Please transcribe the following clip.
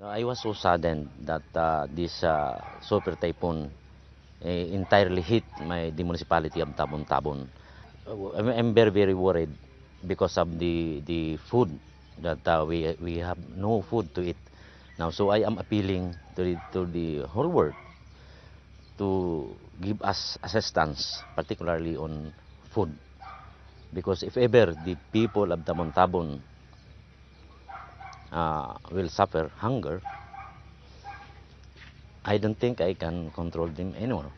I was so saddened that this super typhoon entirely hit the municipality of Tabon-Tabon. I'm very, very worried because of the food that we have no food to eat now. So I am appealing to the whole world to give us assistance, particularly on food. Because if ever the people of Tabon-Tabon will suffer hunger, I don't think I can control them anymore.